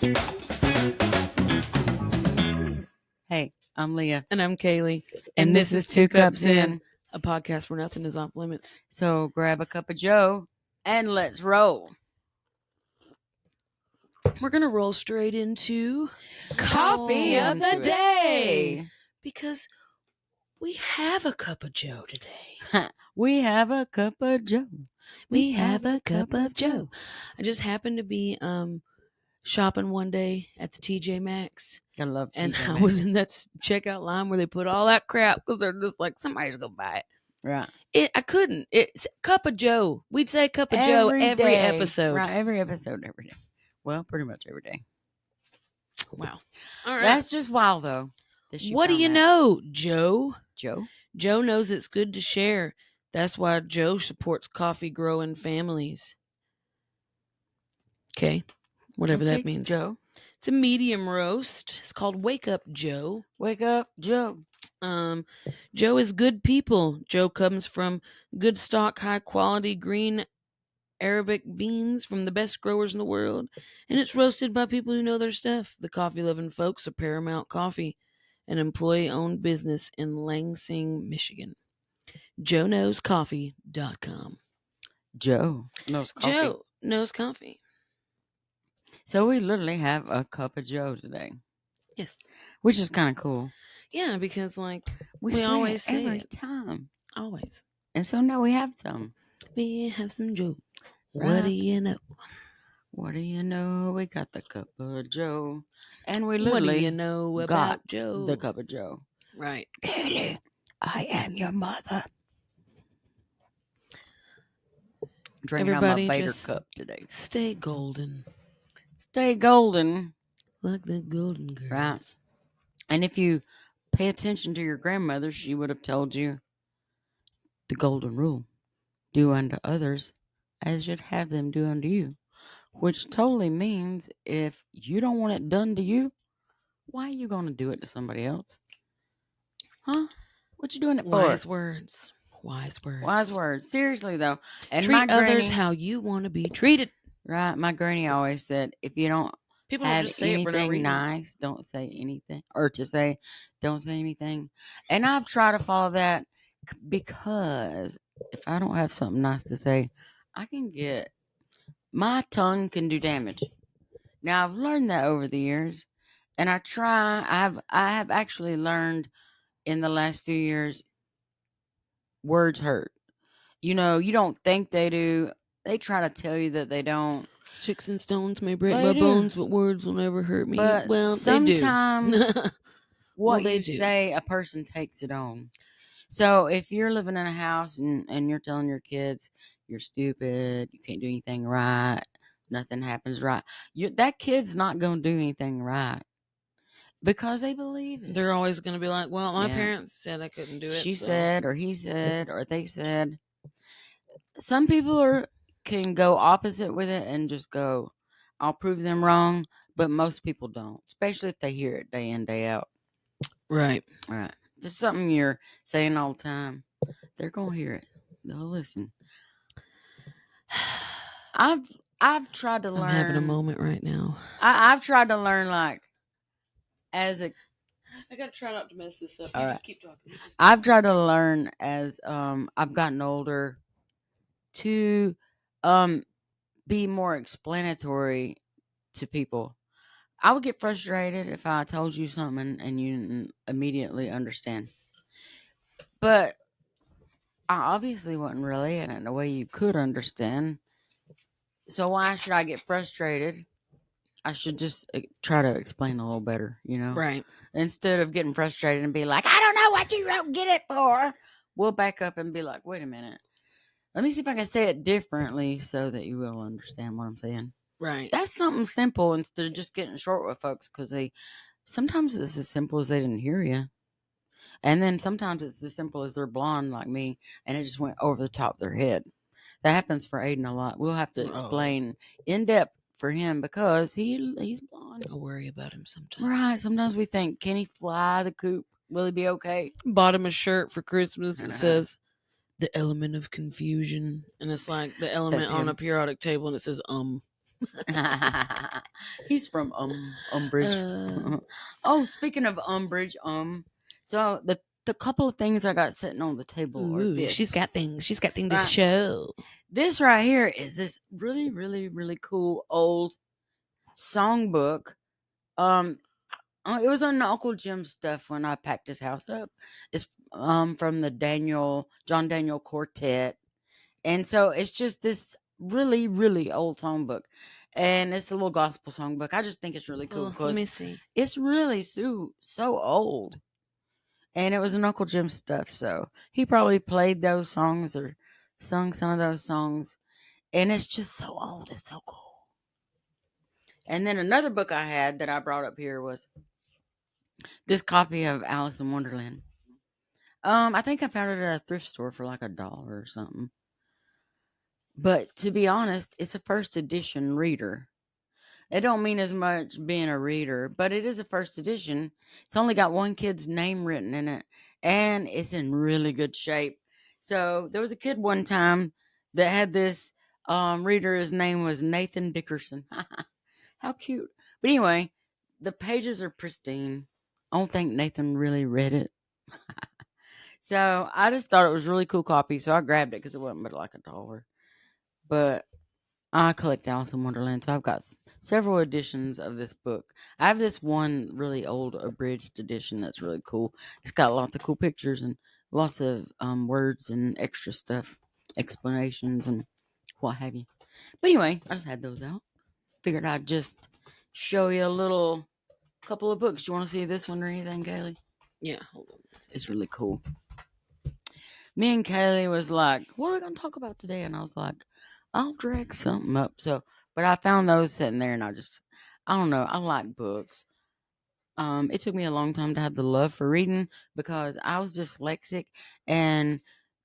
Hey, I'm Leah. And I'm Kaylee. And this is Two Cups In. A podcast where nothing is off limits. So grab a cup of Joe and let's roll. We're going to roll straight into Coffee of the day. Because we have a cup of Joe today. We have a cup of Joe. We have a cup of Joe. I just happened to be shopping one day at the TJ Maxx. I love TJ And Maxx. I was in that checkout line where they put all that crap because they're just like, somebody's going to buy it. Right. I couldn't. It's cup of Joe. We'd say cup of Joe every day. episode. Right, every episode, every day. Well, pretty much every day. Wow. All right. That's just wild, though. What do you know, Joe? Joe? Joe knows it's good to share. That's why Joe supports coffee growing families. Okay. Whatever that means. Joe. It's a medium roast. It's called Wake Up Joe. Wake up, Joe. Joe is good people. Joe comes from good stock, high quality green Arabic beans from the best growers in the world, and it's roasted by people who know their stuff. The coffee-loving folks of Paramount Coffee, an employee-owned business in Lansing, Michigan. JoeKnowsCoffee.com. Joe knows coffee. Joe knows coffee. So we literally have a cup of Joe today. Yes. Which is kind of cool. Yeah, because like we always say every it. time. Always. And so now we have some. We have some Joe. Right. What do you know? What do you know? We got the cup of Joe. And we literally what do you know about Joe? The cup of Joe. Right. Kaylee, I am your mother. Drinking Everybody out my Vader just cup today. Stay golden. Stay golden. Like the golden girls. Right. And if you pay attention to your grandmother, she would have told you the golden rule. Do unto others as you'd have them do unto you. Which totally means if you don't want it done to you, why are you going to do it to somebody else? Huh? What you doing it for? Wise words. Wise words. Wise words. Seriously, though. And treat others how you want to be treated. Right. My granny always said, if you don't People don't just say anything it for no reason. Nice, don't say anything. Or to say, don't say anything. And I've tried to follow that because if I don't have something nice to say, my tongue can do damage. Now, I've learned that over the years. And I have actually learned in the last few years, words hurt. You know, you don't think they do. They try to tell you that they don't. Sticks and stones may break my bones, but words will never hurt me. But well, sometimes they do. what you say, a person takes it on. So if you're living in a house and you're telling your kids you're stupid, you can't do anything right, nothing happens right, that kid's not going to do anything right because they believe it. They're always going to be like, well, my parents said I couldn't do it. She said, or he said, or they said. Some people can go opposite with it and just go, I'll prove them wrong. But most people don't, especially if they hear it day in, day out. Right. Right. Just something you're saying all the time. They're going to hear it. They'll listen. I've tried to learn. I'm having a moment right now. I've tried to learn I got to try not to mess this up. All right. Just keep talking. I've tried to learn as I've gotten older to be more explanatory to people. I would get frustrated if I told you something and you didn't immediately understand. But I obviously wasn't relaying it in a way you could understand. So why should I get frustrated? I should just try to explain a little better, you know? Right. Instead of getting frustrated and be like, I don't know what you don't get it for. We'll back up and be like, wait a minute. Let me see if I can say it differently so that you will understand what I'm saying. Right. That's something simple instead of just getting short with folks because sometimes it's as simple as they didn't hear you. And then sometimes it's as simple as they're blonde like me and it just went over the top of their head. That happens for Aiden a lot. We'll have to explain in depth for him because he's blonde. I worry about him sometimes. Right. Sometimes we think, can he fly the coop? Will he be okay? Bought him a shirt for Christmas that says the element of confusion. And it's like the element on a periodic table and it says He's from Umbridge. Uh, Oh, speaking of Umbridge, so the couple of things I got sitting on the table are ooh, she's this. got things. She's got things to Right. show. This right here is this really, really, really cool old songbook. Um, it was on Uncle Jim's stuff when I packed his house up. It's from the John Daniel Quartet, and so it's just this really, really old songbook, and it's a little gospel songbook. I just think it's really cool Oh, let me because see. it's really so old, and it was an Uncle Jim stuff. So he probably played those songs or sung some of those songs, and it's just so old. It's so cool. And then another book I had that I brought up here was this copy of Alice in Wonderland. I think I found it at a thrift store for like $1 or something. But to be honest, it's a first edition reader. It don't mean as much being a reader, but it is a first edition. It's only got one kid's name written in it, and it's in really good shape. So there was a kid one time that had this reader. His name was Nathan Dickerson. How cute! But anyway, the pages are pristine. I don't think Nathan really read it. So I just thought it was a really cool copy, so I grabbed it because it wasn't but like $1. But I collect Alice in Wonderland, so I've got several editions of this book. I have this one really old abridged edition that's really cool. It's got lots of cool pictures and lots of words and extra stuff, explanations and what have you. But anyway, I just had those out. Figured I'd just show you a little couple of books. You want to see this one or anything, Kaylee? Yeah, hold on. It's really cool. Me and Kaylee was like, "What are we gonna talk about today?" And I was like, "I'll drag something up." So, but I found those sitting there, and I don't know, I like books. It took me a long time to have the love for reading because I was dyslexic, and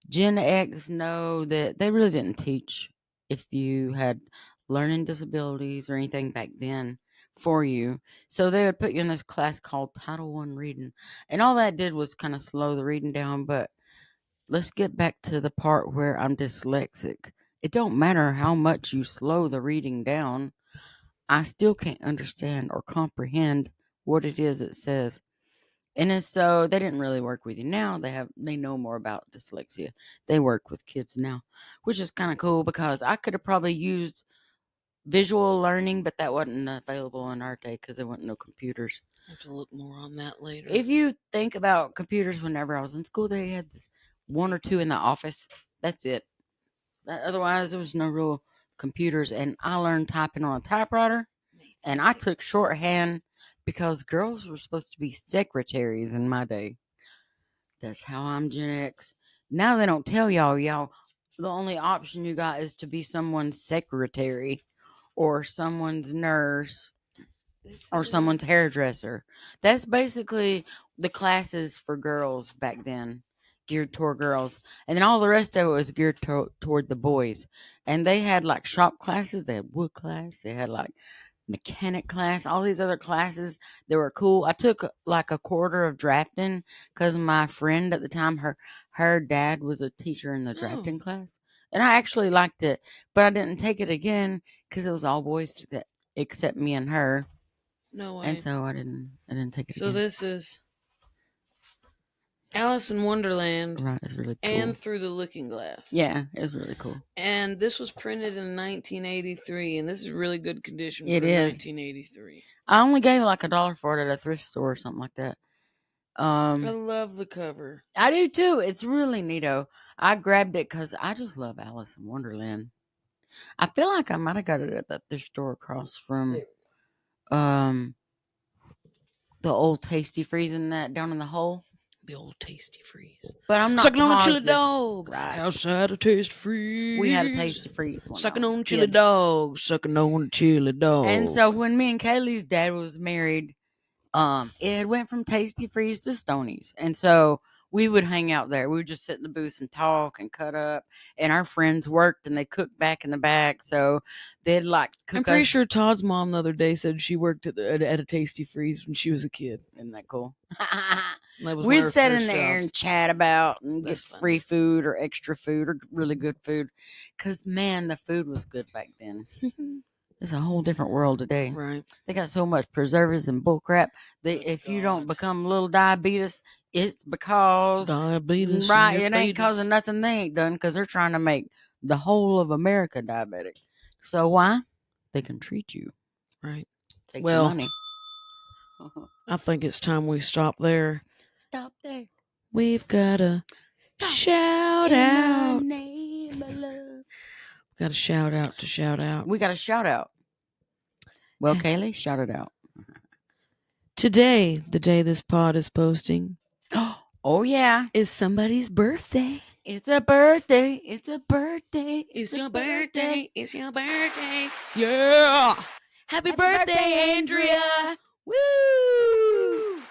Gen X know that they really didn't teach if you had learning disabilities or anything back then for you. So they would put you in this class called Title One reading, and all that did was kind of slow the reading down, but let's get back to the part where I'm dyslexic. It don't matter how much you slow the reading down, I still can't understand or comprehend what it is it says. And then, so they didn't really work with you now. They know more about dyslexia. They work with kids now, which is kind of cool because I could have probably used visual learning, but that wasn't available in our day because there wasn't no computers. I have to look more on that later. If you think about computers, whenever I was in school, they had this one or two in the office. That's it. Otherwise, there was no real computers. And I learned typing on a typewriter, and I took shorthand because girls were supposed to be secretaries in my day. That's how I'm Gen X. Now they don't tell y'all. The only option you got is to be someone's secretary or someone's nurse This or someone's is hairdresser. That's basically the classes for girls back then, geared toward girls. And then all the rest of it was geared toward the boys. And they had like shop classes, they had wood class, they had like mechanic class, all these other classes that were cool. I took like a quarter of drafting because my friend at the time, her dad was a teacher in the oh drafting class. And I actually liked it, but I didn't take it again because it was all boys that except me and her, no and way. so I didn't take it So again. this is Alice in Wonderland Right, it's really and cool. Through the Looking Glass. Yeah, it's really cool. And this was printed in 1983, and this is really good condition It for is. 1983. I only gave like $1 for it at a thrift store or something like that. I love the cover. I do too. It's really neato. I grabbed it because I just love Alice in Wonderland. I feel like I might have got it at that thrift store across from um the old Tasty Freeze in that down in the hole. The old Tasty Freeze. But I'm not Sucking on a chili positive. dog. Right. Outside a Tasty Freeze. We had a Tasty Freeze when Sucking I was a on chili kid. dog. Sucking on chili dog. And so when me and Kaylee's dad was married, it went from Tasty Freeze to Stonies. And so we would hang out there. We would just sit in the booth and talk and cut up. And our friends worked and they cooked back in the back. So they'd like cook I'm pretty us. sure Todd's mom the other day said she worked at a Tasty Freeze when she was a kid. Isn't that cool? That was one of We'd her sit in first there jobs. and chat about and That's get funny. free food or extra food or really good food. Because, man, the food was good back then. It's a whole different world today. Right. They got so much preservatives and bull crap. Good If you don't God. become a little diabetes, it's because Diabetes in right, your it ain't fetus. causing nothing they ain't done because they're trying to make the whole of America diabetic. So why? They can treat you. Right. Take your Well, money. I think it's time we stop there. Stop there. We've got a Stop. shout In out. the name of love. Got a shout out to shout out. We got a shout out. Well, Kaylee, shout it out. Today, the day this pod is posting, Oh yeah, is somebody's birthday. it's a birthday. It's a birthday. It's your birthday. It's your birthday. Yeah. Happy birthday, Andrea. Woo!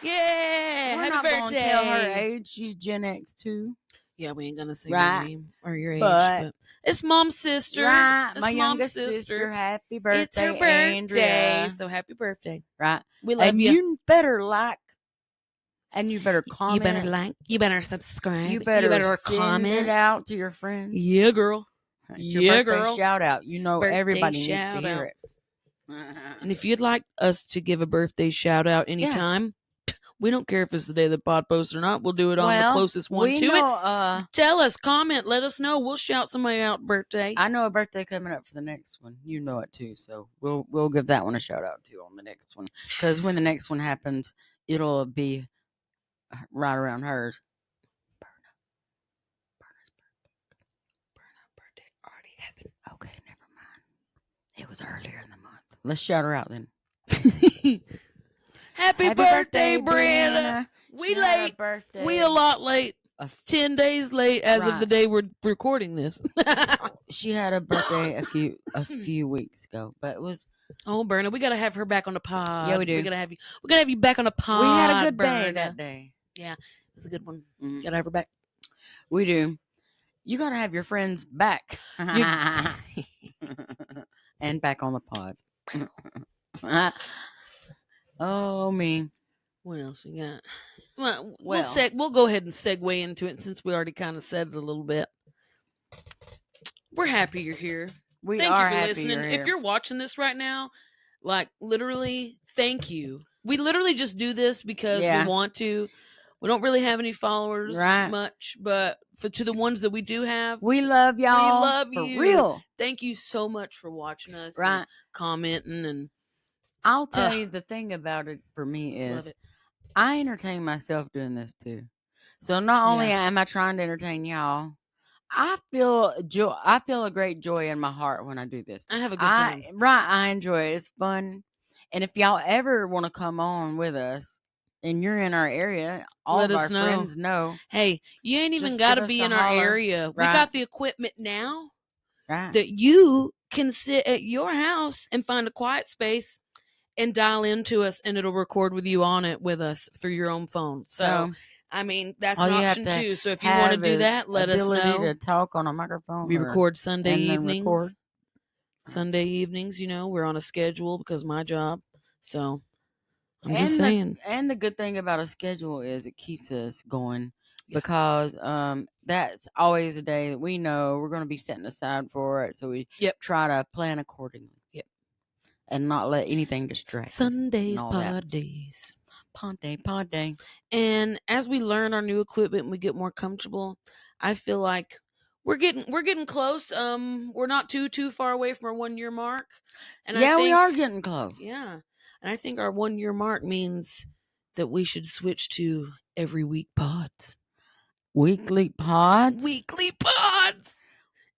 Yeah. We're Happy not birthday. gonna tell her age. She's Gen X too. Yeah, we ain't gonna say Right. your name or your age, But- but it's mom's sister. Right, It's my mom's youngest sister. Happy birthday, It's her birthday, Andrea. so happy birthday. Right, We love and you. you better like, and you better comment. You better like. You better subscribe. You better send comment it out to your friends. Yeah, girl. It's your Yeah, birthday girl. shout out. You know Birthday everybody needs to shout hear out. it. And if you'd like us to give a birthday shout out anytime, we don't care if it's the day the pod posts or not. We'll do it on the closest one we to know, it. Tell us, comment, let us know. We'll shout somebody out birthday. I know a birthday coming up for the next one. You know it too, so we'll give that one a shout out too on the next one. Because when the next one happens, it'll be right around hers. Burna's birthday already happened. Okay, never mind. It was earlier in the month. Let's shout her out then. Happy birthday, Brianna. We She had late. a birthday. We a lot late. 10 days late as of the day we're recording this. She had a birthday a few weeks ago, but it was. Oh, Berna, we gotta have her back on the pod. Yeah, we do. We gotta have you back on the pod. We had a good day Berna. that day. Yeah, it was a good one. Mhm. Gotta have her back. We do. You gotta have your friends back. And back on the pod. Oh me. What else we got? Well, Well. we'll go ahead and segue into it since we already kind of said it a little bit. We're happy you're here. We Thank are you for happy listening. you're here. If you're watching this right now, like literally, thank you. We literally just do this because we want to. We don't really have any followers much, but to the ones that we do have, we love y'all. We love for you. real. Thank you so much for watching us, and commenting, and I'll tell you the thing about it for me is I entertain myself doing this too. So not only am I trying to entertain y'all, I feel a great joy in my heart when I do this. I have a good time. I enjoy it. It's fun. And if y'all ever want to come on with us and you're in our area, all Let of us our know. friends know. Hey, you ain't even Just got give to us be a in our holler. area. We got the equipment now That you can sit at your house and find a quiet space and dial into us, and it'll record with you on it with us through your own phone. So I mean, that's an option too. So if you want to do that, let us know. To talk on a microphone. We record Sunday and then evenings. record. Sunday evenings, we're on a schedule because of my job. So I'm just saying. And the good thing about a schedule is it keeps us going because that's always a day that we know we're going to be setting aside for it. So we try to plan accordingly. Yep. And not let anything distract Sundays, us. pod days. Pod day. And as we learn our new equipment and we get more comfortable, I feel like we're getting close. We're not too far away from our 1 year mark. And I think, we are getting close. Yeah. And I think our 1 year mark means that we should switch to every week pods. Weekly pods? Weekly pods!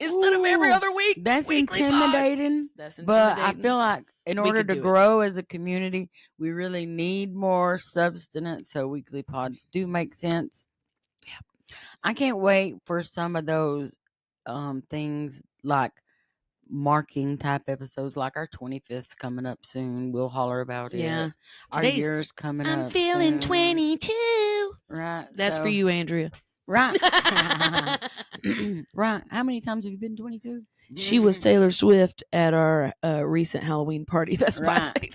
Instead of every other week. That's intimidating. That's intimidating. But I feel like in order to grow as a community, we really need more substance. So weekly pods do make sense. Yeah. I can't wait for some of those things like marking type episodes, like our 25th coming up soon. We'll holler about it. Yeah. Our year's coming up. I'm feeling 22. Right. That's for you, Andrea. Right. Right. How many times have you been 22? She was Taylor Swift at our recent Halloween party. That's why I say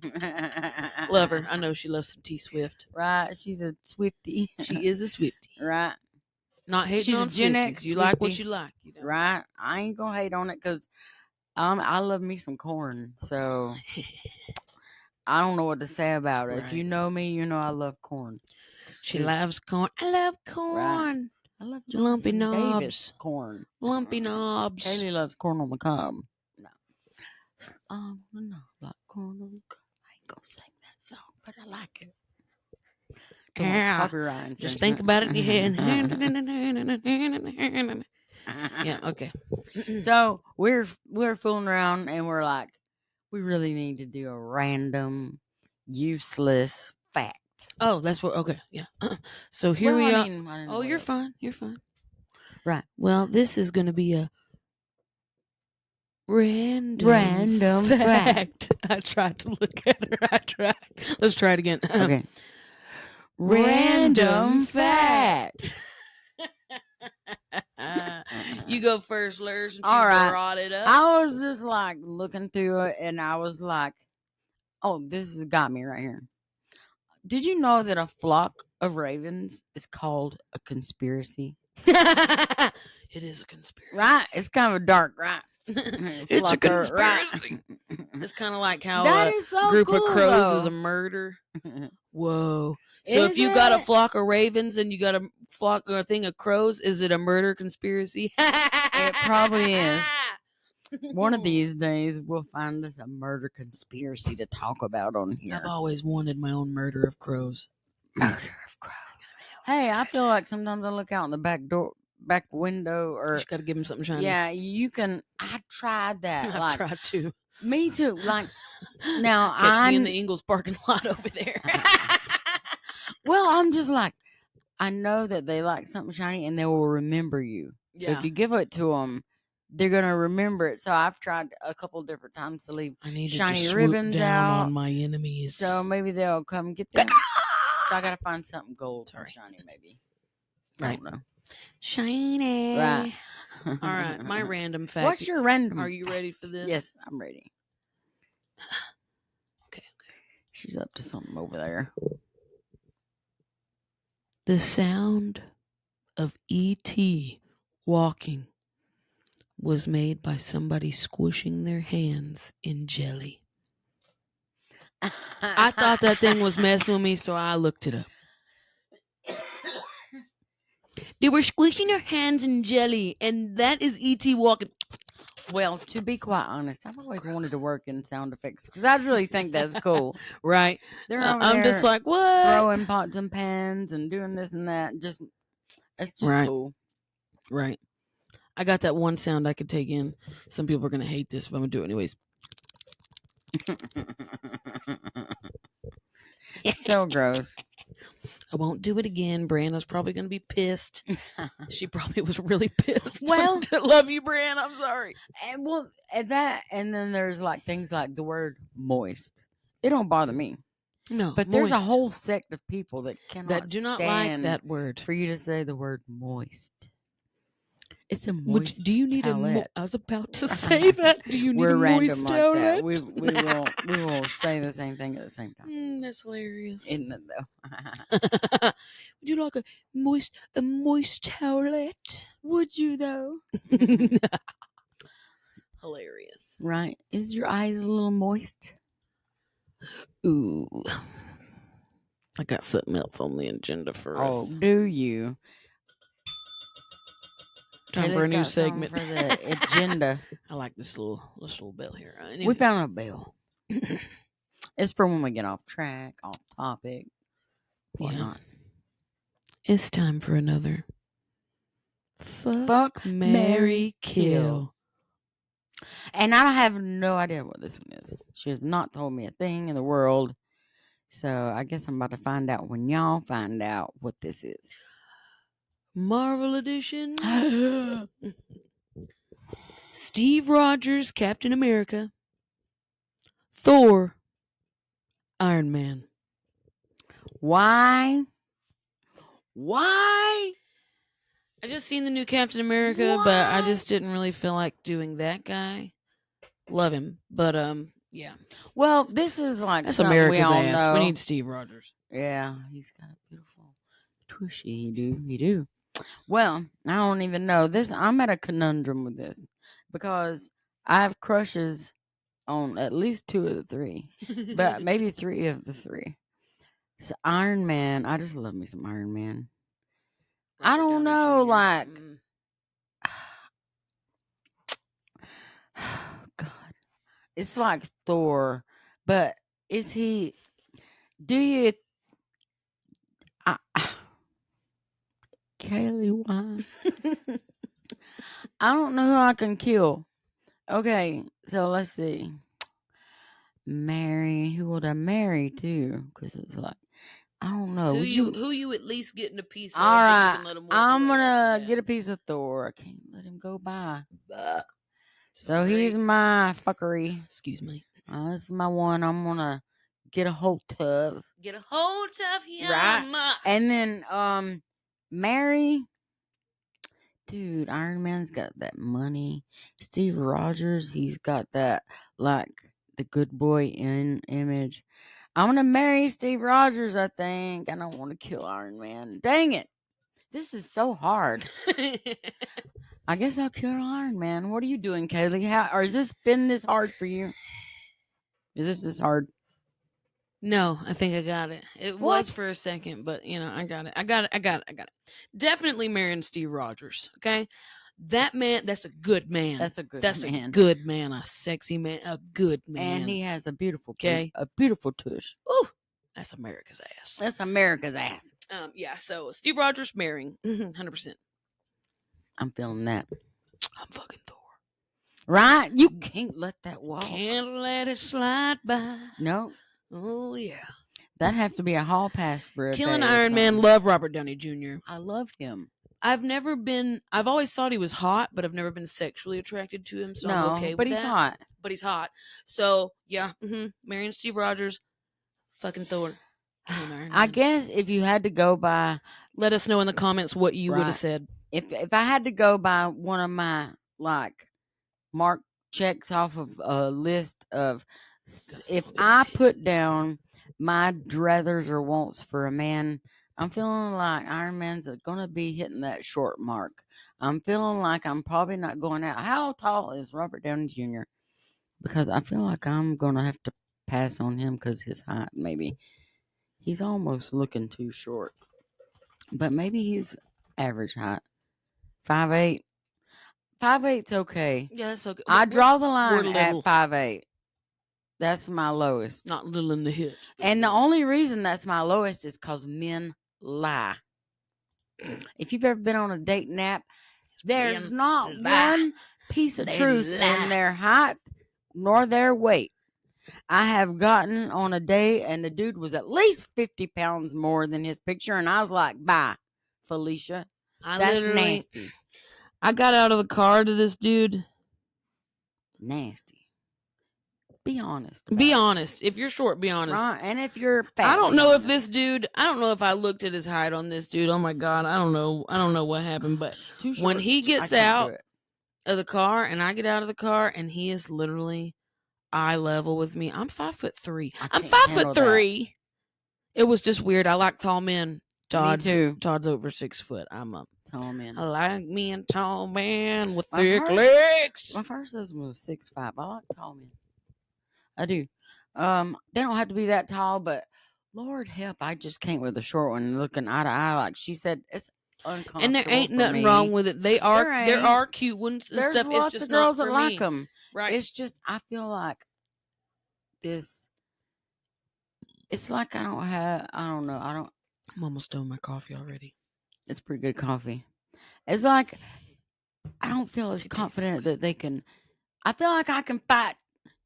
that. Love her. I know she loves some T Swift. Right. She's a Swiftie. She is a Swiftie. Right. Not hating She's on a Gen Swifties. X. You like what you like. Right. I ain't going to hate on it because I love me some corn, so I don't know what to say about it. If you Right. know me, you know I love corn. She Stew, loves corn. I love right? corn. I love Lumpy Jonathan Davis knobs. corn. Lumpy knobs. Kaylee loves corn on the cob. No, no, like corn on the cob. I ain't gonna sing that song, but I like it. Don't want Yeah. copyright infringement. Just think about it in your head. Yeah, okay. So we're fooling around and we're like, we really need to do a random, useless fact. Oh, that's what. Okay, yeah. So here Well, we are. I didn't know Oh, what you're else. fine. You're fine. Right. Well, this is going to be a Random fact. I tried to look at her. I tried. Let's try it again. Okay. Random fact. You go first, Lurs, since All you right. brought it up. I was just like looking through it and I was like, oh, this has got me right here. Did you know that a flock of ravens is called a conspiracy? It is a conspiracy. Right? It's kind of dark, right? It's a Flocker, right? conspiracy. It's kind of like how That a is so group cool, of crows though. is a murder. Whoa. So Is if you got a it? flock of ravens and you got a flock or a thing of crows, is it a murder conspiracy? It probably is. One of these days, we'll find us a murder conspiracy to talk about on here. I've always wanted my own murder of crows. Murder of crows. Hey, I feel like sometimes I look out in the back window, You or just got to give them something shiny. yeah, you can. I tried that. I've tried to. Me too. Like now, Catch me in the Ingles parking lot over there. Well, I'm just like, I know that they like something shiny, and they will remember you. So Yeah. if you give it to them, they're gonna remember it. So I've tried a couple different times to leave I need shiny to just ribbons swoop down out. on my enemies. So maybe they'll come get them. So I gotta find something gold or shiny, maybe. I don't know. Shiny. Right. All right, my random fact. What's your random? Are you ready for this? Yes, I'm ready. Okay. She's up to something over there. The sound of E.T. walking was made by somebody squishing their hands in jelly. I thought that thing was messing with me, so I looked it up. They were squishing their hands in jelly, and that is E.T. walking. Well, to be quite honest, I've always wanted to work in sound effects because I really think that's cool. Right. They're over I'm there just like, what? throwing pots and pans and doing this and that. It's just Right. cool. Right. I got that one sound I could take in. Some people are going to hate this, but I'm going to do it anyways. So gross. I won't do it again. Brianna's probably going to be pissed. She probably was really pissed. Well, love you, Brianna. I'm sorry. And well, and then there's like things like the word moist. It don't bother me. No, But there's a moist. whole sect of people that cannot that do not like stand that word. for you to say the word moist. It's a moist Do you need towelette. I was about to say that. Do you need We're a random moist like towelette? that. We will say the same thing at the same time. That's hilarious. Isn't it though? Would you like a moist towelette? Would you though? Hilarious. Right. Is your eyes a little moist? Ooh. I got something else on the agenda for us. Oh, do you? Time for a new segment. For the agenda. I like this little bell here. Anyway. We found a bell. It's for when we get off track, off topic, whatnot. Yeah. It's time for another Fuck, Marry, Kill. And I have no idea what this one is. She has not told me a thing in the world. So I guess I'm about to find out when y'all find out what this is. Marvel Edition. Steve Rogers, Captain America. Thor, Iron Man. Why? I just seen the new Captain America, but I just didn't really feel like doing that guy. Love him, but yeah. Well, this is like That's something America's we all ass. know. We need Steve Rogers. Yeah, he's got a beautiful tushy. He do. Well, I don't even know this. I'm at a conundrum with this because I have crushes on at least 2 of the 3, but maybe 3 of the 3. So Iron Man, I just love me some Iron Man. I Robert don't Downey know, Jr. like, Mm. God, it's like Thor, but is he? Do you? I, Kaylee, why? I don't know who I can kill. Okay, so let's see. Marry, who would I marry too? Because it's like, I don't know. Would you? Who you at least getting a piece All of that you right, can let him walk I'm away after gonna that? get a piece of Thor. I can't let him go by. Bah. So he's Great. my fuckery. Excuse me. This is my one. I'm gonna get a hold of. Get a hold of Right. him. And then Mary. Dude, Iron Man's got that money. Steve Rogers, he's got that like the good boy in image. I'm gonna marry Steve Rogers, I think. I don't want to kill Iron Man. Dang it. This is so hard. I guess I'll kill Iron Man. What are you doing, Kaylee? How or has this been this hard for you? Is this hard? No, I think I got it. It What? was for a second, but I got it. I got it. I got it. I got it. Definitely marrying Steve Rogers. Okay, that man. That's a good man. That's a good That's man. a good man. A sexy man. A good man. And he has a beautiful Okay. a beautiful tush. Ooh, that's America's ass. That's America's ass. Yeah. So Steve Rogers marrying, 100%. I'm feeling that. I'm fucking Thor. Right? You can't let that walk. Can't let it slide by. No. Oh yeah. That'd have to be a hall pass for a Killing day or Iron Man. something. Love Robert Downey Jr. I love him. I've always thought he was hot, but I've never been sexually attracted to him, so I'm No, okay but with he's that. hot. But he's hot. So yeah, marrying Steve Rogers, fucking Thor. Killing Iron I Man. guess if you had to go by, Let us know in the comments what you would Right. have said. if I had to go by one of my like mark checks off of a list of if I put down my druthers or wants for a man, I'm feeling like Iron Man's gonna be hitting that short mark. I'm feeling like I'm probably not going out. How tall is Robert Downey Jr.? Because I feel like I'm gonna have to pass on him because his height. Maybe he's almost looking too short, but maybe he's average height. 5'8". 5'8's okay. Yeah, that's okay. I draw the we're line little. at 5'8". That's my lowest. Not little in the hips. And the only reason that's my lowest is because men lie. If you've ever been on a date nap, there's not one piece of truth in their height nor their weight. I have gotten on a date and the dude was at least 50 pounds more than his picture. And I was like, bye, Felicia. That's nasty. I got out of the car to this dude. Nasty. Be honest. Be honest. If you're short, be honest. Right. And if you're fat, I don't know if this dude. I don't know if I looked at his height on this dude. Oh my god, I don't know. I don't know what happened. But when he gets out of the car and I get out of the car and he is literally eye level with me. I'm 5'3". I'm 5'3". It was just weird. I like tall men. Me too. Todd's over 6 foot. I'm a tall man. I like me a tall man with thick legs. My first husband was 6'5". I like tall men. I do. They don't have to be that tall, but Lord help, I just can't with a short one looking eye to eye. Like she said, it's uncomfortable. And there ain't nothing wrong with it. There are cute ones and There's stuff. Lots it's just of girls not that for like me. them. Right. It's just I feel like this. It's like I don't know. I'm almost done with my coffee already. It's pretty good coffee. It's like I don't feel as confident that they can. I feel like I can fight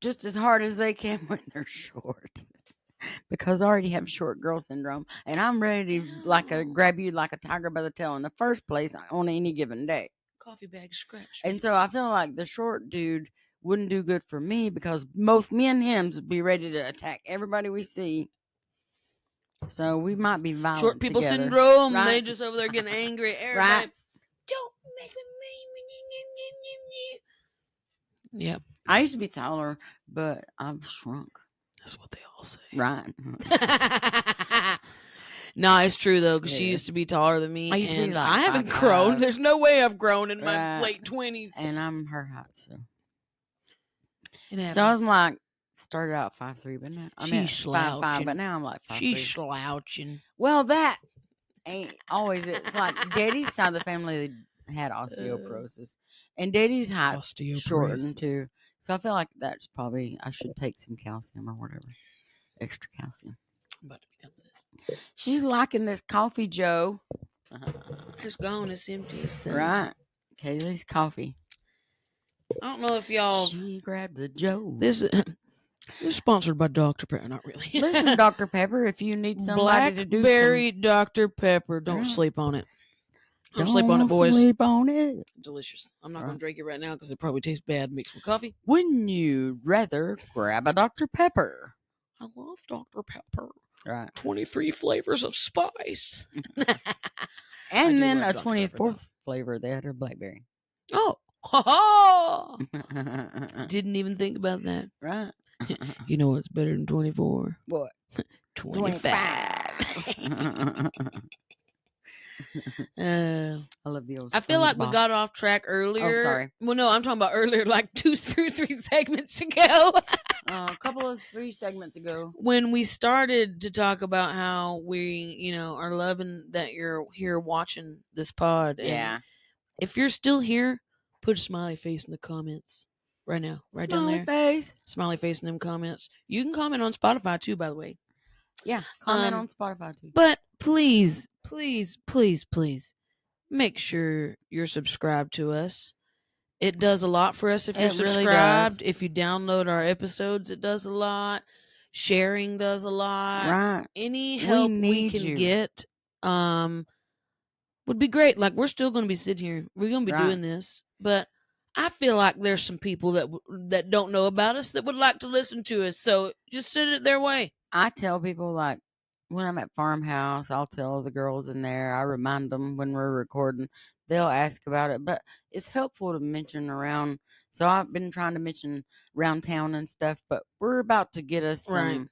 just as hard as they can when they're short. Because I already have short girl syndrome, and I'm ready to grab you like a tiger by the tail in the first place on any given day. Coffee bag scratch. And so I feel like the short dude wouldn't do good for me because both me and him would be ready to attack everybody we see. So we might be violent. Short people together. syndrome. Right? They just over there getting angry. Everybody, right? Don't mess with me. Yep. I used to be taller, but I've shrunk. That's what they all say. Right. No, it's true though, because she used to be taller than me. I used to be like I haven't 5'5". grown. There's no way I've grown in my late 20s. And I'm her height, so It So I'm happens. like, started out 5'3", but now I mean She's 5'5", but slouching. now I'm like She's 5'3". slouching. Well, that ain't always it. It's like Daddy's side of the family had Uh, osteoporosis, and Daddy's height shortened Osteoporosis. too. So I feel like that's probably I should take some calcium or whatever, extra calcium. I'm about to be done with this. She's liking this coffee, Joe. It's gone. It's empty. It's done. Right, Kaylee's coffee. I don't know if y'all. She grabbed the Joe. This is sponsored by Dr. Pepper. Not really. Listen, Dr. Pepper, if you need somebody to do some, Blackberry Dr. Pepper. Don't Right. sleep on it. Don't don't sleep on it, boys. sleep on it. Delicious. I'm not Right. going to drink it right now because it probably tastes bad mixed with coffee. Wouldn't you rather grab a Dr. Pepper? I love Dr. Pepper. Right. 23 flavors of spice. And do then love a Dr. Pepper, 24th flavor. They had a blackberry. Oh. Ha ha! Right. Didn't even think about that. You know what's better than 24? What? 25. I love the old I feel like we SpongeBob. got off track earlier. Oh, sorry. Well, no, I'm talking about earlier, like 2 through 3 segments ago. A couple of 3 segments ago. When we started to talk about how we, are loving that you're here watching this pod. Yeah. And if you're still here, put a smiley face in the comments right now. Right down Smiley there. face. Smiley face in them comments. You can comment on Spotify too, by the way. Yeah. Comment on Spotify too. But please, please, please, please make sure you're subscribed to us. It does a lot for us if you're It really subscribed. does. If you download our episodes, it does a lot. Sharing does a lot. Right. Any help we need can you. get would be great. Like, we're still going to be sitting here. We're going to be Right. doing this. But I feel like there's some people that don't know about us that would like to listen to us. So just send it their way. I tell people, like, when I'm at farmhouse, I'll tell the girls in there. I remind them when we're recording. They'll ask about it, but it's helpful to mention around. So I've been trying to mention around town and stuff, but we're about to get us some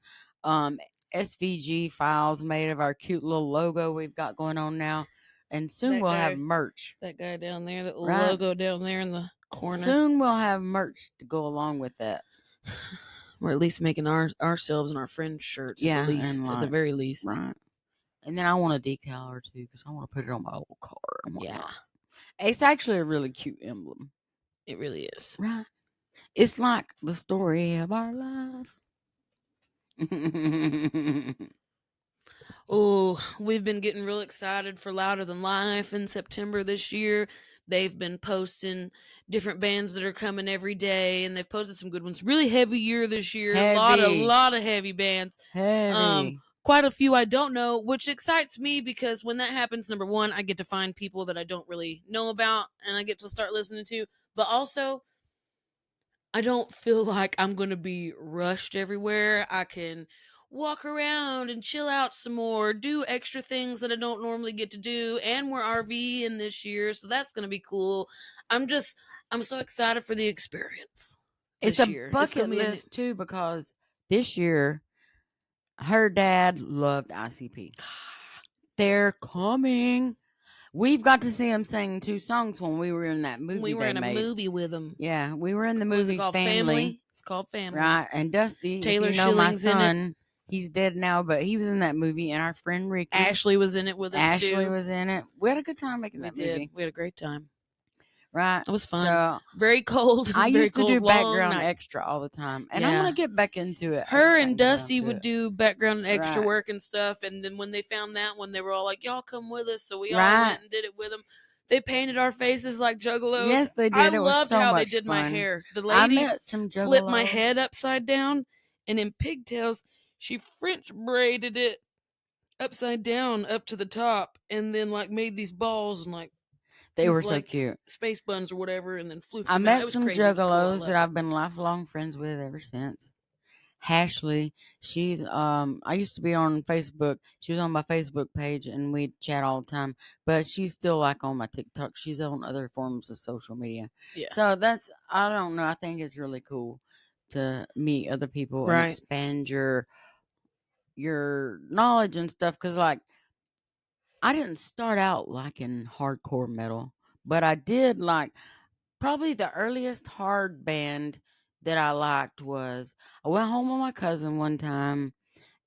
SVG files made of our cute little logo we've got going on now, and soon That we'll guy- have merch. That guy down there, that little Right. logo down there in the corner. Soon we'll have merch to go along with that. We're at least making ourselves and our friends' shirts. Yeah, at the least, and at the very least. Right. And then I want a decal or two because I want to put it on my old car. Yeah, It's actually a really cute emblem. it really is. Right. It's like the story of our life. Oh, we've been getting real excited for Louder Than Life in September this year. They've been posting different bands that are coming every day, and they've posted some good ones. Really heavy year this year. Heavy. A lot of heavy bands. Heavy. Quite a few I don't know, which excites me because when that happens, number one, I get to find people that I don't really know about and I get to start listening to. But also, I don't feel like I'm going to be rushed everywhere. I can walk around and chill out some more, do extra things that I don't normally get to do. And we're RVing this year, so that's going to be cool. I'm so excited for the experience. It's this a year. bucket list too because this year her dad loved ICP. They're coming. We've got to see him sing 2 songs when we were in that movie. We were in a movie with him. Yeah, we were in the movie Family. It's called Family. Right, and Dusty, Taylor if you know my Schilling's in it. son, he's dead now, but he was in that movie, and our friend Ricky. Ashley was in it with us too. Ashley was in it. We had a good time making that movie. We had a great time. Right. It was fun. So very cold. I very used to cold, do long background night. extra all the time, and Yeah. I'm gonna get back into it. Her and Dusty would do background and extra Right. work and stuff, and then when they found that one, they were all like, "Y'all come with us," so we all Right. went and did it with them. They painted our faces like juggalos. Yes, they did. I It was loved so how much they did my fun. hair. The I lady met some flipped my juggalos. head upside down, and in pigtails, she French braided it upside down up to the top, and then like made these balls and like They were so like cute. space buns or whatever, and then flew. I them out. met It was some crazy. It was cool. I juggalos loved that it. I've been lifelong friends with ever since. Ashley, she's I used to be on Facebook. She was on my Facebook page and we'd chat all the time. But she's still like on my TikTok. She's on other forms of social media. Yeah. So I don't know. I think it's really cool to meet other people and Right. expand your knowledge and stuff. Cause like I didn't start out liking hardcore metal, but I did like probably the earliest hard band that I liked was I went home with my cousin one time,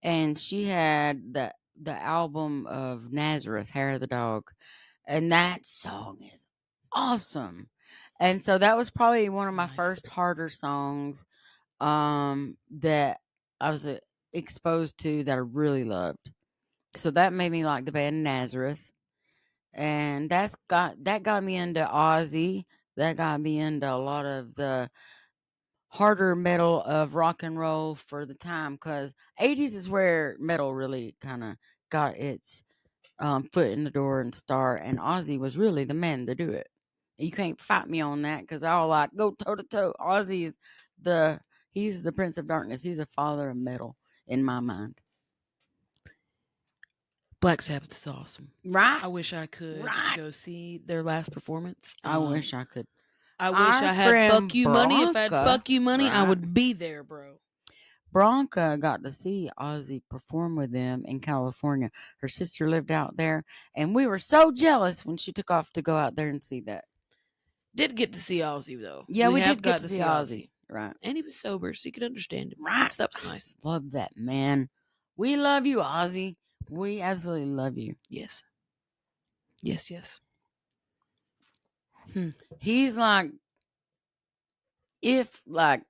and she had the album of Nazareth, Hair of the Dog, and that song is awesome. And so that was probably one of my Nice. first harder songs that I was exposed to that I really loved. So that made me like the band Nazareth, and that got me into Ozzy. That got me into a lot of the harder metal of rock and roll for the time, because 80s is where metal really kind of got its foot in the door and start, and Ozzy was really the man to do it. You can't fight me on that, because I'll like go toe to toe. Ozzy is the he's the Prince of Darkness. He's the father of metal in my mind. Black Sabbath is awesome. Right, I wish I could right. go see their last performance. I wish I could. I wish Our I had fuck friend you money. If I had Bronca, fuck you money, I right? would be there, bro. Bronca got to see Ozzy perform with them in California. Her sister lived out there, and we were so jealous when she took off to go out there and see that. Did get to see Ozzy though. Yeah, We we have did get got to to see see Ozzy. Ozzy, Right. and he was sober, so you could understand him. Right. So that was nice. Love that, man. We love you, Ozzy. We absolutely love you. Yes, yes, yes. He's like, if like,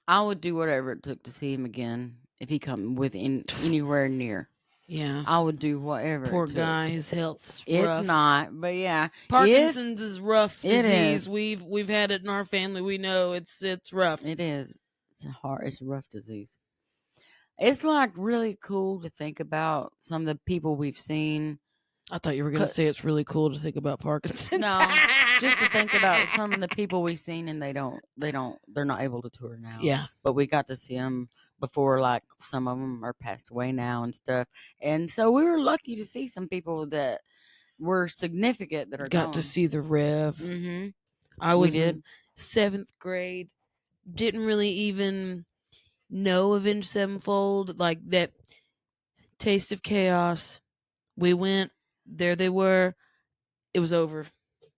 I would do whatever it took to see him again if he come within anywhere near. Yeah. I would do whatever Poor it took. guy, his health's It's rough. not, but yeah, Parkinson's is rough it disease. is. We've had it in our family. We know it's rough. It is. It's a rough disease. It's like really cool to think about some of the people we've seen. I thought you were going to say it's really cool to think about Parkinson's. No, just to think about some of the people we've seen, and they're not able to tour now. Yeah. But we got to see them before, like some of them are passed away now and stuff. And so we were lucky to see some people that were significant that are Got gone. to see the Rev. Mm-hmm. I was in 7th grade. Didn't really even know Avenged Sevenfold. Like that Taste of Chaos. We went. There they were. It was over.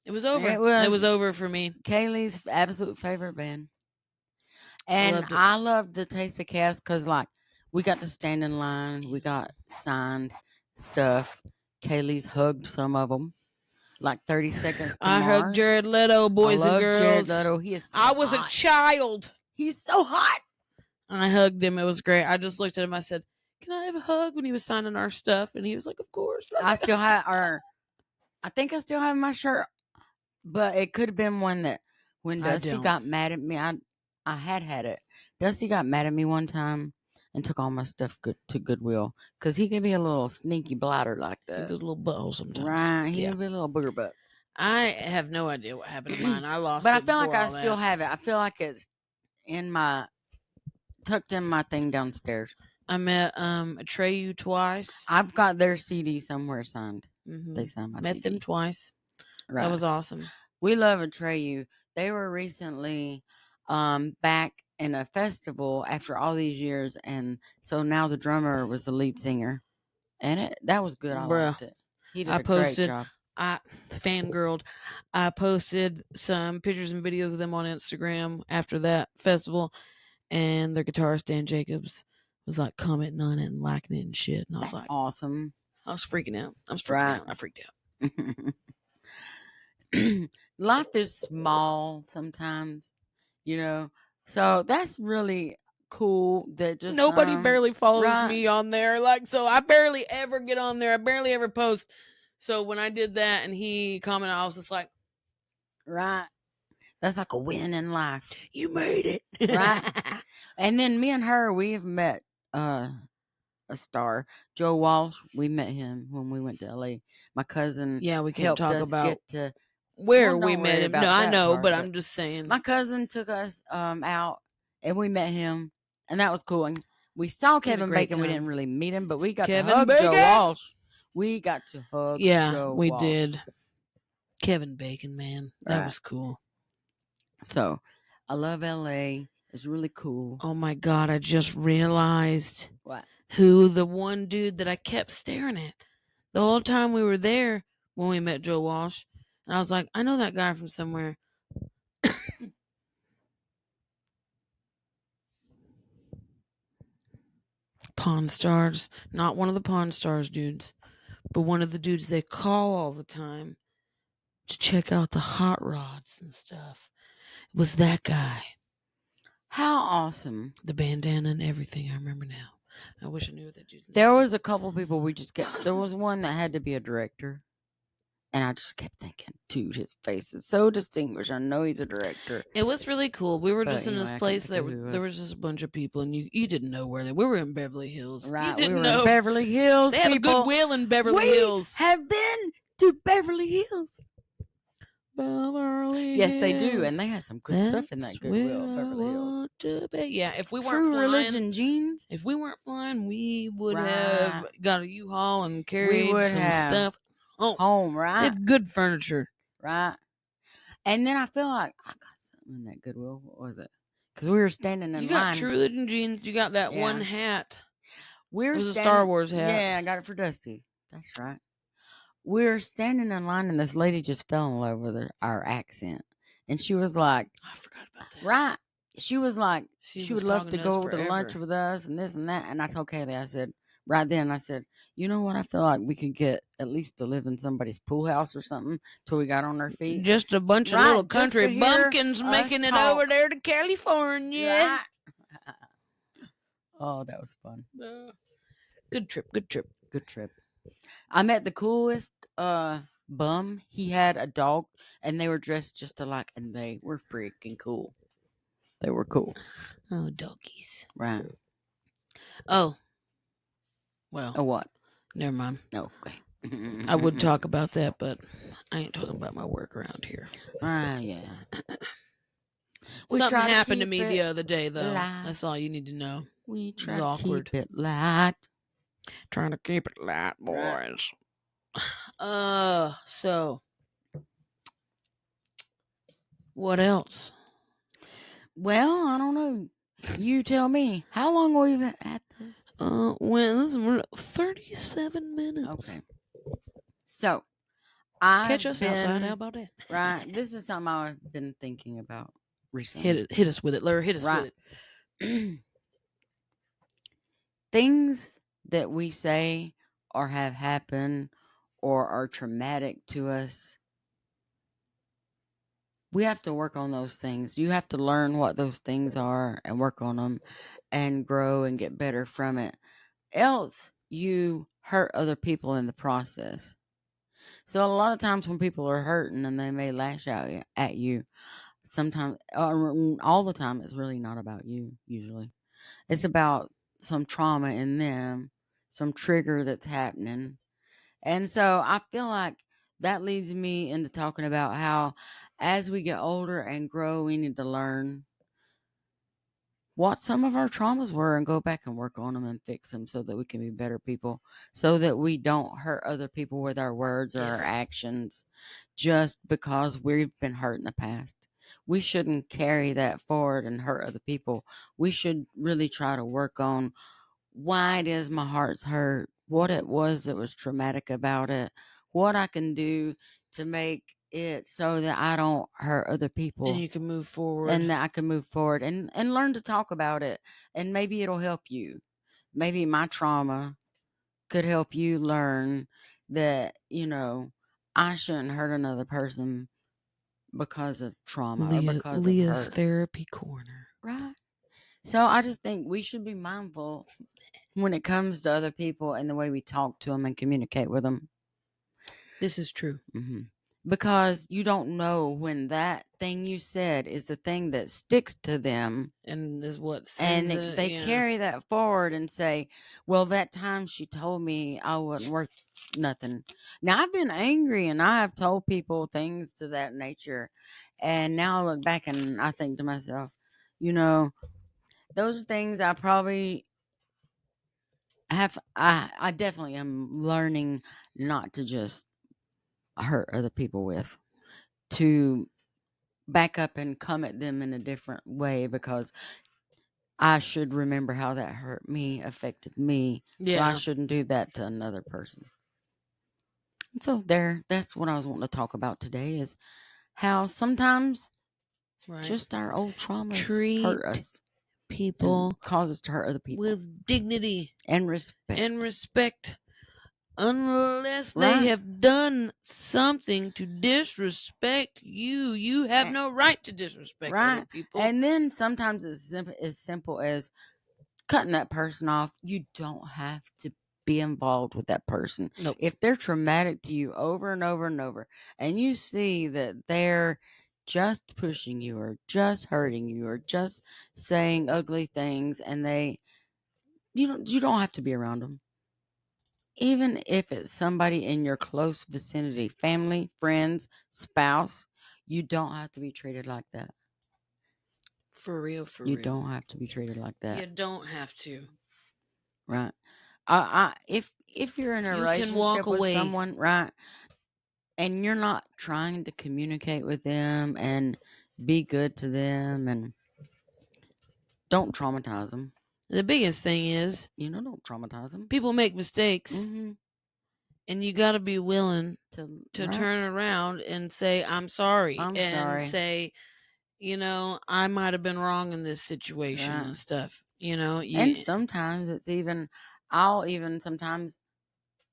It was over. It was over for me. Kaylee's absolute favorite band. And Loved it. I loved the Taste of Chaos because, like, we got to stand in line. We got signed stuff. Kaylee's hugged some of them. Like 30 Seconds to I Mars. hugged Jared Leto, boys I love and girls. Jared Leto. He is so I was hot. a child. He's so hot. I hugged him. It was great. I just looked at him. I said, "Can I have a hug?" When he was signing our stuff, and he was like, "Of course." I still have, or I think I still have my shirt, but it could have been one that when Dusty got mad at me, I had it. Dusty got mad at me one time and took all my stuff to Goodwill because he can be a little sneaky blighter like that. He was a little butthole sometimes. Right, he can be a little booger butt. I have no idea what happened to mine. I lost but it. I feel like before I all still that. have it. I feel like it's tucked in my thing downstairs. I met Atreyu twice. I've got their CD somewhere signed. Mm-hmm. They signed my Met CD. them twice. Right. That was awesome. We love Atreyu. They were recently back in a festival after all these years, and so now the drummer was the lead singer, and that was good. I liked it. He did a great job. I fangirled. I posted some pictures and videos of them on Instagram after that festival, and their guitarist Dan Jacobs was like commenting on it and liking it and shit. And I was like, awesome. I was freaking out. I freaked out. Life is small sometimes, you know. So that's really cool that just nobody barely follows me on there. Like, so I barely ever get on there. I barely ever post. So when I did that and he commented, I was just like, right. That's like a win in life. You made it. Right. And then me and her, we have met a star, Joe Walsh. We met him when we went to LA. My cousin, yeah, we can helped talk us about get to where we met him. No, I know, part, but I'm just saying. My cousin took us out, and we met him, and that was cool. And we saw Kevin Bacon. We didn't really meet him, but we got to hug Joe Walsh. We got to hug Joe Walsh. We did. Kevin Bacon, man. That was cool. So, I love LA. It's really cool. Oh my God, I just realized what? Who the one dude that I kept staring at the whole time we were there when we met Joe Walsh. And I was like, I know that guy from somewhere. Pawn Stars. Not one of the Pawn Stars dudes, but one of the dudes they call all the time to check out the hot rods and stuff. It was that guy. How awesome. The bandana and everything. I remember now. I wish I knew what that dude's name There was. was a couple people we just kept. There was one that had to be a director. And I just kept thinking, dude, his face is so distinguished. I know he's a director. It was really cool. We were But just in anyway, this I place couldn't that think of who it there was. was just a bunch of people, and you didn't know where they. We were in Beverly Hills. Right, You didn't we were know in Beverly Hills. they have a people. Goodwill in Beverly we Hills. have been to Beverly Hills. Beverly Yes, they do, Hills. and they have some good stuff in that That's Goodwill, where I Beverly Hills. want to be. Yeah, if we weren't True flying, Religion jeans. if we weren't flying, we would Right. have got a U-Haul and We carried would some have stuff home. home, They right? had good furniture. Right. And then I feel like I got something in that Goodwill. What was it? Because we were standing in You line. got True Religion jeans. You got that Yeah. one hat. It was a Star Wars hat. Yeah, I got it for Dusty. That's right. We're standing in line, and this lady just fell in love with our accent. And she was like, I forgot about that. right. She was like, she was would love talking to to us go to lunch forever. with us and this and that. And I told Kaylee, I said, right then, I said, you know what? I feel like we could get at least to live in somebody's pool house or something till we got on our feet. Just a bunch of Right, little just to country hear bumpkins us making it talk. over there to California. Right. Oh, that was fun. Good trip. Good trip. Good trip. I met the coolest bum. He had a dog, and they were dressed just alike, and they were freaking cool. They were cool. Oh, doggies. Right. Oh. Well. Oh, what? Never mind. Okay. I would talk about that, but I ain't talking about my work around here. Yeah. Something happened to me keep the it other day, though. light. That's all you need to know. We It was try to awkward. keep it light. Trying to keep it light, boys. So what else? Well, I don't know. You tell me. How long we've had this? We're at 37 minutes. Okay. So, I've Catch us outside. been- How about that? Right. This is something I've been thinking about recently. Hit us with it, Larry. Hit us Right. with it. Things that we say or have happened or are traumatic to us, we have to work on those things. You have to learn what those things are and work on them and grow and get better from it. Else, you hurt other people in the process. So, a lot of times when people are hurting and they may lash out at you, sometimes, all the time, it's really not about you, usually. It's about some trauma in them, some trigger that's happening. And so I feel like that leads me into talking about how as we get older and grow, we need to learn what some of our traumas were and go back and work on them and fix them so that we can be better people, so that we don't hurt other people with our words or our actions just because we've been hurt in the past. We shouldn't carry that forward and hurt other people. We should really try to work on why it is my heart's hurt, what it was that was traumatic about it, what I can do to make it so that I don't hurt other people. And you can move forward. And that I can move forward and learn to talk about it. And maybe it'll help you. Maybe my trauma could help you learn that, I shouldn't hurt another person because of trauma or because Leah's of hurt. therapy corner. Right. So I just think we should be mindful when it comes to other people and the way we talk to them and communicate with them. This is true. Mm-hmm. Because you don't know when that thing you said is the thing that sticks to them. And is what And sends it, they carry that forward and say, well, that time she told me I wasn't worth nothing. Now, I've been angry and I have told people things to that nature. And now I look back and I think to myself, those are things I probably I definitely am learning not to just hurt other people with, to back up and come at them in a different way, because I should remember how that hurt me, affected me. So I shouldn't do that to another person. And so that's what I was wanting to talk about today, is how sometimes just our old traumas hurt us. people cause us to hurt other people with dignity and respect. and respect, unless they Right. have done something to disrespect you. You have no right to disrespect other Right. people. And then sometimes it's as simple as cutting that person off. You don't have to be involved with that person. Nope. If they're traumatic to you over and over and over, and you see that they're just pushing you or just hurting you or just saying ugly things, and you don't have to be around them. Even if it's somebody in your close vicinity, family, friends, spouse, you don't have to be treated like that. For real, You don't have to be treated like that. You don't have to. Right. If you're in a You can walk relationship with away. someone, right, and you're not trying to communicate with them and be good to them, and don't traumatize them. The biggest thing is, Don't traumatize them. people make mistakes, Mm-hmm. and you got to be willing To to right. turn around and say, I'm sorry. I'm and sorry. say, I might have been wrong in this situation Right. and stuff. And sometimes it's even, sometimes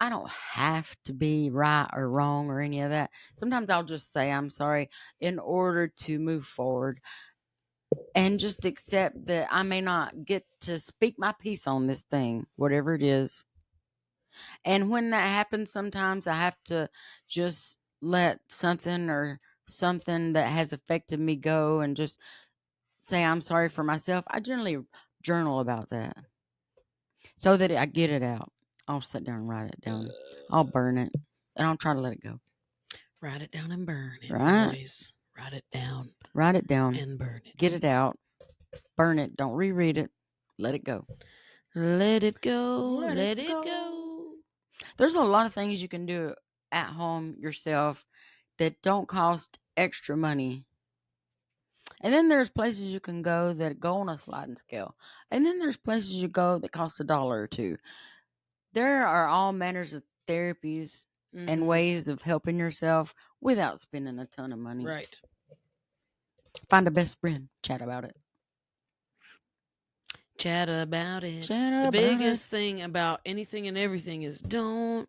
I don't have to be right or wrong or any of that. Sometimes I'll just say I'm sorry in order to move forward and just accept that I may not get to speak my piece on this thing, whatever it is. And when that happens, sometimes I have to just let something that has affected me go and just say I'm sorry for myself. I generally journal about that so that I get it out. I'll sit down and write it down. I'll burn it and I'll try to let it go. Write it down and burn it, Right. boys. Write it down. Write it down and burn it. Get it out. Burn it. Don't reread it. Let it go. Let it go. Let it go. There's a lot of things you can do at home yourself that don't cost extra money. And then there's places you can go that go on a sliding scale. And then there's places you go that cost $1 or $2. There are all manners of therapies and ways of helping yourself without spending a ton of money. Right. Find a best friend. Chat about it. Chat about it. Chat The about biggest it. thing about anything and everything is don't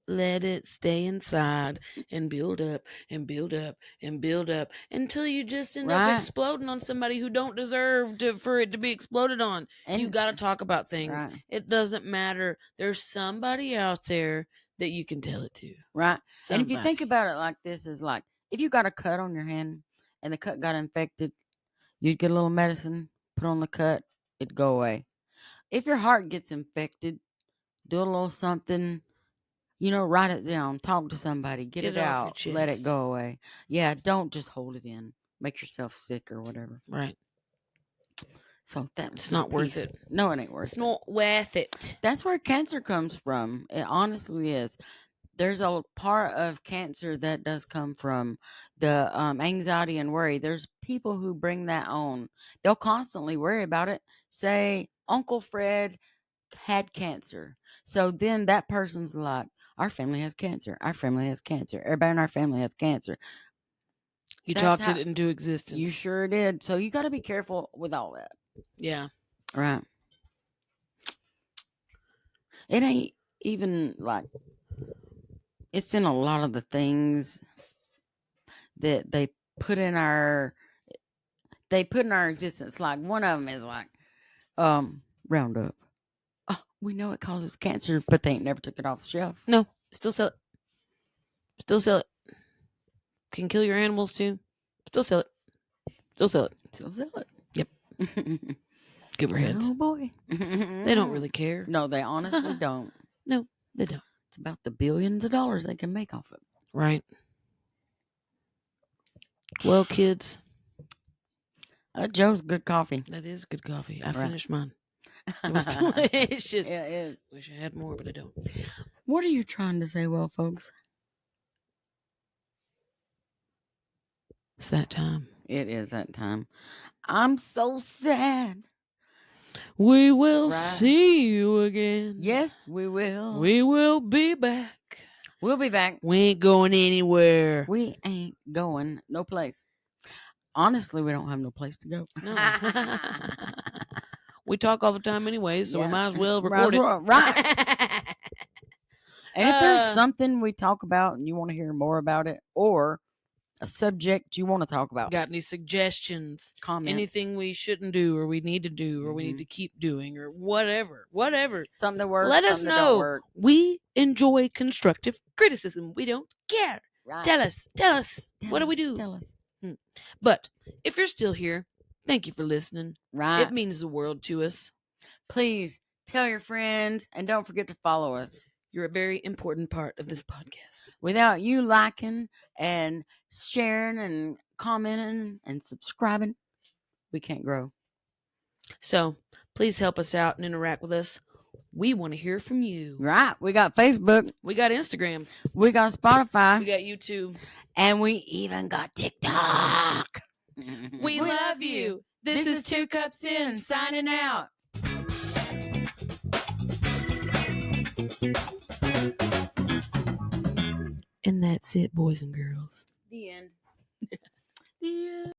let it stay inside and build up and build up and build up until you just end up Right. exploding on somebody who don't deserve for it to be exploded on. And you got to talk about things. Right. It doesn't matter. There's somebody out there that you can tell it to. Right. And if you think Somebody. about it like this, is like if you got a cut on your hand and the cut got infected, you'd get a little medicine, put on the cut, it'd go away. If your heart gets infected, do a little something, write it down, talk to somebody, get it off your out, let it chest. go away. Yeah, don't just hold it in, make yourself sick or whatever. Right. So that's It's not worth it. No, it ain't worth it. It's not worth it. That's where cancer comes from. It honestly is. There's a part of cancer that does come from the anxiety and worry. There's people who bring that on. They'll constantly worry about it. Say, Uncle Fred had cancer. So then that person's like, our family has cancer. Our family has cancer. Everybody in our family has cancer. You That's talked it into existence. You sure did. So you got to be careful with all that. Yeah. Right. It ain't even like, it's in a lot of the things that they put in our existence. Like one of them is like Roundup. Oh, we know it causes cancer, but they ain't never took it off the shelf. No, still sell it. Still sell it. Can kill your animals too. Still sell it. Still sell it. Still sell it. Yep. Giverheads. Oh boy. They don't really care. No, they honestly don't. No, they don't. It's about the billions of dollars they can make off it. Right. Well, kids. Joe's good coffee. That is good coffee. I finished mine. It was delicious. Yeah, it is. Wish I had more, but I don't. What are you trying to say, well, folks? It's that time. It is that time. I'm so sad. We will see you again. Yes, we will. We will be back. We'll be back. We ain't going anywhere. We ain't going no place. Honestly, we don't have no place to go. No. We talk all the time anyway, so we might as well record it. Right. And if there's something we talk about and you want to hear more about it, or a subject you want to talk about, got any suggestions, comments, anything we shouldn't do or we need to do or we need to keep doing or whatever, something that works, let us something that don't know. work. We enjoy constructive criticism. We don't care. Right. Tell us. What do we do? Tell us. But if you're still here, thank you for listening. Right. It means the world to us. Please tell your friends and don't forget to follow us. You're a very important part of this podcast. Without you liking and sharing and commenting and subscribing, we can't grow. So please help us out and interact with us. We want to hear from you. Right. We got Facebook. We got Instagram. We got Spotify. We got YouTube. And we even got TikTok. We love you. This is 2 Cups In, signing out. And that's it, boys and girls. The end. The end.